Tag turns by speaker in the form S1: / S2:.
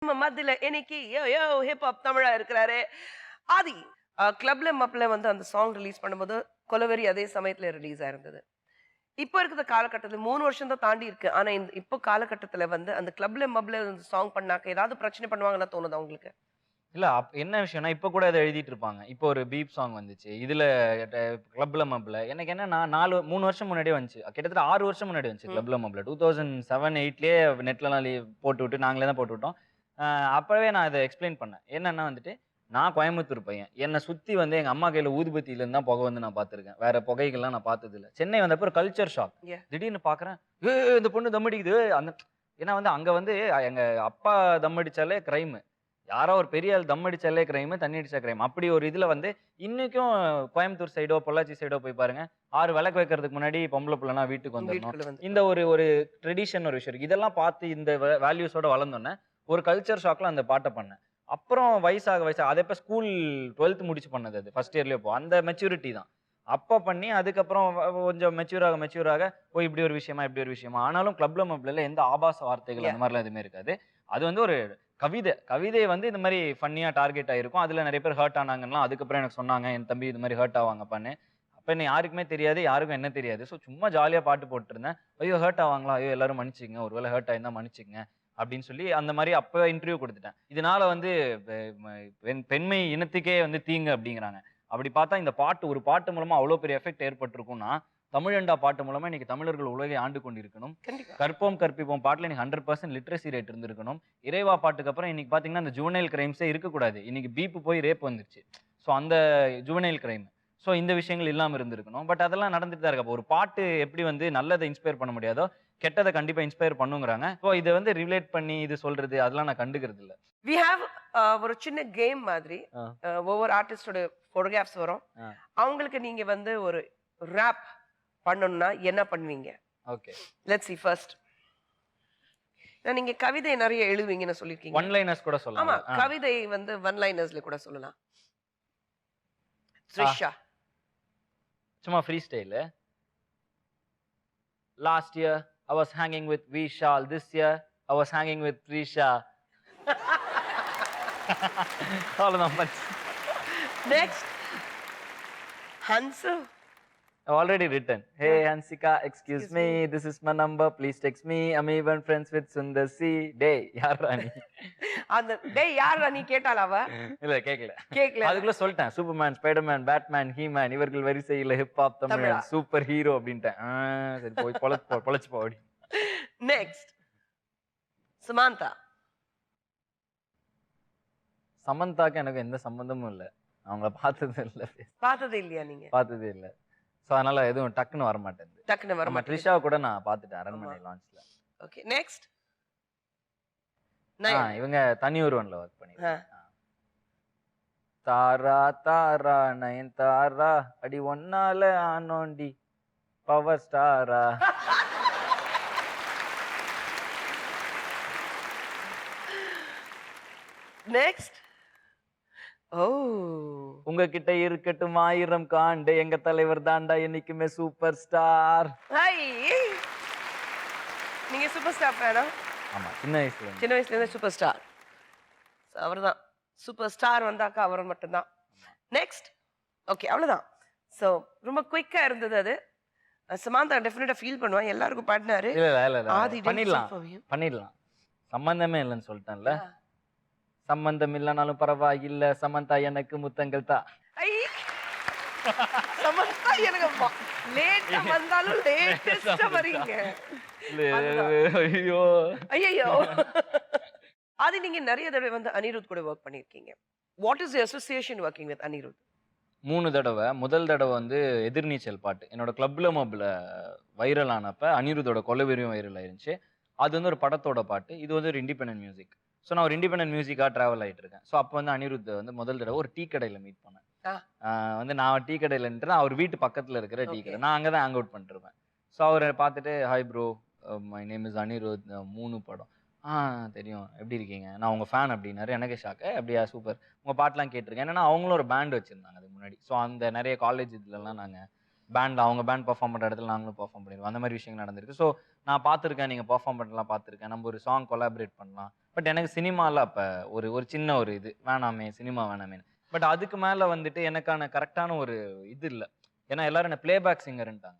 S1: மத்தியில இன்னைக்கு யோ யோ hip hop தமிழா இருக்கிறாரு. ஆதி கிளப்ல மப்ல வந்து அந்த சாங் ரிலீஸ் பண்ணும்போது, கொலவெறி அதே சமயத்துல ரிலீஸ் ஆயிருந்தது. இப்ப இருக்கிற காலகட்டத்துல 3 வருஷம் தான் தாண்டி இருக்கு. ஆனா இப்போ காலகட்டத்துல வந்து அந்த கிளப்ல மப்ல சாங் பண்ணாக்க ஏதாவது பிரச்சனை பண்ணுவாங்கன்னு தோணுதா உங்களுக்கு?
S2: இல்ல என்ன விஷயம்னா, இப்ப கூட அத எழுதிட்டு இருப்பாங்க. இப்போ ஒரு பீப் சாங் வந்துச்சு. இதுல ட கிளப்ல மப்ல. எனக்கு என்னன்னா 3 வருஷம் முன்னாடியே வந்துச்சு. கிட்டத்தட்ட 6 வருஷம் முன்னாடி வந்துச்சு
S1: ம்.
S2: கிளப்ல மப்ல. 2007, 8லயே நெட்லலாம் போட்டு விட்டு நாங்களே தான் போட்டு விட்டோம். அ அப்பவே நான் இத எக்ஸ்ப்ளைன் பண்ணேன். என்னன்னா வந்துட்டு, நான் கோயம்புத்தூர் பையன். என்ன சுத்தி வந்து எங்க அம்மா கையில ஊதுபத்தியிலருந்து தான் புகை வந்து நான் பார்த்துருக்கேன். வேற புகைகள்லாம் நான் பார்த்ததில்ல. சென்னை வந்தப்ப ஒரு கல்ச்சர் ஷாக்.
S1: யா.
S2: திடீர்னு பார்க்குறேன், இந்த பொண்ணு தம் அடிக்குது. ஏன்னா வந்து அங்க வந்து எங்க அப்பா தம் அடிச்சாலே கிரைம். யாரோ ஒரு பெரிய ஆள் தம் அடிச்சாலே கிரைமு, தண்ணி அடிச்சா கிரைம். அப்படி ஒரு இதுல வந்து இன்னைக்கும் கோயம்புத்தூர் சைடோ, பொள்ளாச்சி சைடோ போய் பாருங்க. 6 விளக்கு வைக்கிறதுக்கு முன்னாடி பொம்பள புள்ளனா வீட்டுக்கு வந்துரணும்.
S1: வீட்டுக்குள்ள
S2: இந்த
S1: வந்துருவாங்க.
S2: ஒரு ஒரு ட்ரெடிஷன் ஒரு விஷயம் இருக்கு. இதெல்லாம் பார்த்து இந்த வேல்யூஸோட வளர்ந்தோனே, ஒரு கல்ச்சர் ஷாக்ல அந்த பாட்ட பண்ணேன். அப்புறம் வயசாக அது எப்ப ஸ்கூல் 12த் முடிச்சு பண்ணது அது. ஃபர்ஸ்ட் இயர்லயோ அப்போ. அந்த மெச்சூரிட்டி தான். அப்ப பண்ணி அதுக்கப்புறம் கொஞ்சம் மெச்சூர் ஆக, ஓ! இப்படி ஒரு விஷயமா, இப்படி ஒரு விஷயமா. ஆனாலும் கிளப்ல மப்லல எந்த ஆபாச வார்த்தைகள்
S1: யா.
S2: அந்த மாரிலாம் எதுவுமே இருக்காது. அது வந்து ஒரு கவிதை வந்து இந்த மாரி ஃபன்னியா டார்கெட் ஆயிருக்கும். அதுல நெறைய பேர் ஹர்ட் ஆனாங்கன்லாம் அதுக்கப்புறம் எனக்கு சொன்னாங்க. என் தம்பி இது மாரி ஹர்ட் ஆவாங்கப்பான்னு. அப்ப என்ன யாருக்குமே தெரியாது. யாருக்கும் என்ன தெரியாது. சும்மா ஜாலியா பாட்டு போட்டுருந்தேன். ஐயோ! ஹர்ட் ஆவாங்களா? ஐயோ! எல்லாரும் மன்னிச்சுக்கங்க. ஒரு வேள ஹர்ட் ஆயிருந்தா மன்னிச்சுக்கங்க. அப்படின்னு சொல்லி அந்த மாரி அப்ப இன்டர்வியூ குடுத்துட்டேன். இதனால வந்து பெ ம பெண்மை இனத்துக்கே வந்து தீங்கு அப்படிங்கிறாங்க. அப்படி பார்த்தா இந்த பாட்டு ஒரு பாட்டு மூலமா அவ்வளோ பெரிய எஃபெக்ட் ஏற்பட்டிருக்கும்னா, தமிழண்டா பாட்டு மூலமா இன்னைக்கு தமிழர்கள் உலகை ஆண்டு கொண்டிருக்கணும்.
S1: கண்டிப்பா.
S2: கற்போம் கற்பிப்போம் பாட்டுல இன்னைக்கு 100% லிட்ரசி ரேட் இருந்திருக்கணும். இறைவா பாட்டுக்கு அப்புறம் இன்னைக்கு பார்த்தீங்கன்னா, அந்த ஜுவனைல் கிரைம்ஸே இருக்கக்கூடாது. இன்னைக்கு பீப் போய் ரேப் வந்துருச்சு. ஸோ அந்த ஜுவனைல் கிரைம். ஸோ இந்த விஷயங்கள் இல்லாம இருந்திருக்கணும். பட் அதெல்லாம் நடந்துட்டு தான் இருக்கு. அப்போ ஒரு பாட்டு எப்படி வந்து நல்லத இன்ஸ்பயர் பண்ண முடியாதோ, கெட்டத கண்டிப்பா இன்ஸ்பயர் பண்ணுங்கிறாங்க. ஸோ இத வந்து ரிலேட் பண்ணி இது சொல்றது அதெல்லாம் நான் கண்டுக்கிறது இல்ல.
S1: வி ஹேவ் ஒரு சின்ன கேம் மாதிரி.
S2: ஆ,
S1: ஒவ்வொரு ஆர்டிஸ்டோட ஃபோட்டோகிராஃப்ஸ் வரும்.
S2: ஆ.
S1: அவங்களுக்கு நீங்க வந்து ஒரு ராப் பண்ணணும்னா என்ன பண்ணுவீங்க?
S2: ஓகே.
S1: Let's see first. நீங்க கவிதை நெறைய எழுதுவீங்கன்னு சொல்லியிருக்கீங்க.
S2: ஒன் லைனர்ஸ் கூட
S1: ஆமா.
S2: சொல்லலாம்ல. ஆ.
S1: கவிதை வந்து ஒன் லைனர்ஸ்ல கூட சொல்லலாம்.
S2: ஆ.
S1: த்ரிஷா.
S2: சும்மா free style. Last year, I was hanging with Vishal. This year, I was hanging with Trisha. அவ்வளவுதான் பஞ்ச்.
S1: நெக்ஸ்ட். ஹன்சு.
S2: I've already written. Hey Hansika, excuse
S1: Excuse
S2: me.
S1: me.
S2: This is my number. Please text me. I'm even friends with Sundar C. Day. யார்ரா நீ?
S1: அந்த டேய் யார்டா நீ கேட்டாளா அவ?
S2: இல்ல கேட்கல.
S1: கேக்கல.
S2: அதுக்குள்ள சொல்லிட்டேன். சூப்பர்மேன், ஸ்பைடர்மேன், பேட்மேன், ஹீமேன் இவர்கள் வரிசையில ஹிப்ஹாப்
S1: தமிழா.
S2: தமிழன் சூப்பர் ஹீரோ அப்படின்ட்டேன். சரி போய் பொழச்சு போ அப்படி.
S1: நெக்ஸ்ட். சமந்தா.
S2: சமந்தாக்கு எனக்கு எந்த சம்பந்தமும் இல்ல. அவங்கள பார்த்ததும் இல்ல.
S1: பார்த்ததே இல்லையா நீங்க?
S2: பார்த்ததே இல்ல. சோ அதனால எதுவும் டக்குன்னு வர மாட்டேங்குது.
S1: டக்குனு வர
S2: நம்ம
S1: மாட்டேங்குது.
S2: ட்ரிஷாவ கூட நான் பார்த்துட்டேன்
S1: ஆமா.
S2: அரண்மனை லான்ச்ல.
S1: ஓகே. நெக்ஸ்ட். நயன்.
S2: இவங்க தனியொருவன்ல ஒர்க்
S1: ஆ.
S2: பண்ணிருக்காங்க. தாரா தாரா நயன்தாரா அடி ஒன்னால ஆனோண்டி பவர் ஸ்டாரா.
S1: நெக்ஸ்ட். ஓ!
S2: உங்ககிட்ட இருக்கட்டும் 1000 காண்டு எங்க தலைவர் தாண்டா என்னைக்குமே சூப்பர் ஸ்டார்.
S1: ஹை! நீங்க சூப்பர் ஸ்டார் ஃபேனா?
S2: ஆமா சின்ன வயசுல இருந்து.
S1: சின்ன வயசுல இருந்தே சூப்பர் ஸ்டார். அவர்தான். சூப்பர் ஸ்டார் வந்தாக்கா அவர் மட்டும் தான். நெக்ஸ்ட். ஓகே அவ்வளவுதான். சோ ரொம்ப குயிக்கா இருந்தது அது. சமந்தா டெஃபினட்டா ஃபீல் பண்ணுவா. எல்லாருக்கும் பாடினாரு.
S2: இல்ல.
S1: ஆதி
S2: பண்ணிடலாம். பண்ணிடலாம். சம்பந்தமே இல்லன்னு சொல்லிட்டேன்ல. சம்பந்தம் இல்லனாலும் பரவாயில்ல சமந்தா எனக்கு முத்தங்கள் தா.
S1: ஐ! சமந்தா எனக்கு லேட்டா வந்தாலும் லேட்டஸ்டா வரீங்க. அதுதான்.
S2: ஐயோ.
S1: ஐயையோ! ஆதி நீங்க நெறைய தடவை வந்து அனிருத் கூட வொர்க் பண்ணியிருக்கீங்க. What is the association working with Anirudh?
S2: 3 தடவ. முதல் தடவ வந்து எதிர்நீச்சல் பாட்டு. என்னோட கிளப்ல மப்ல வைரல் ஆனப்ப அனிருத்தோட கொலவெறியும் வைரல் ஆயிருந்துச்சு. அது வந்து ஒரு படத்தோட பாட்டு. இது வந்து ஒரு இண்டிபெண்டன்ட் மியூசிக். ஸோ நான் ஒரு இண்டிபெண்டன்ட் மியூசிக்கா டிராவல் ஆயிட்டு இருக்கேன். ஸோ அப்ப வந்து அனிருத்த வந்து முதல் தடவ ஒரு டீ கடையில மீட் பண்ணேன்.
S1: ஆ.
S2: வந்து நான் டீ கடையில நின்னுட்டு அவர் வீட்டு பக்கத்துல இருக்கிற டீ
S1: ஓகே.
S2: கடை. நான் அங்க தான் ஹேங் அவுட் பண்ணிட்டுருப்பேன். ஸோ அவர பார்த்துட்டு, "hi bro, my name is Anirudh. 3 படம்." "ஆ தெரியும். எப்படி இருக்கீங்க? நான் உங்க ஃபேன்" அப்படின்னாரு. எனக்கே ஷாக்கு. "அப்படியா சூப்பர். உங்க பாட்டுலாம் கேட்டுருக்கேன்." என்னன்னா அவங்களும் ஒரு பேண்ட் வச்சிருந்தாங்க அதுக்கு முன்னாடி. ஸோ அந்த நெறைய காலேஜ் இதுலலாம் நாங்க அவங்க பேண்ட் பெர்ஃபார்ம் பண்ற இடத்துல நாங்களும் பெர்ஃபார்ம் பண்ணிருக்கோம். அந்த மாரி விஷயங்கள் நடந்திருக்கு. ஸோ நான் பார்த்துருக்கேன். நீங்க பெர்ஃபார்ம் பண்றதெல்லாம் பார்த்துருக்கேன். நம்ம ஒரு சாங் கொலாபரேட் பண்ணலாம். பட் எனக்கு சினிமால அப்ப ஒரு ஒரு சின்ன ஒரு இது வேணாமே சினிமா வேணாமே. பட் அதுக்கு மேல வந்துட்டு எனக்கான கரெக்டான ஒரு இது இல்ல. ஏன்னா எல்லாரும் என்ன பிளேபேக் சிங்கர்ன்ட்டாங்க.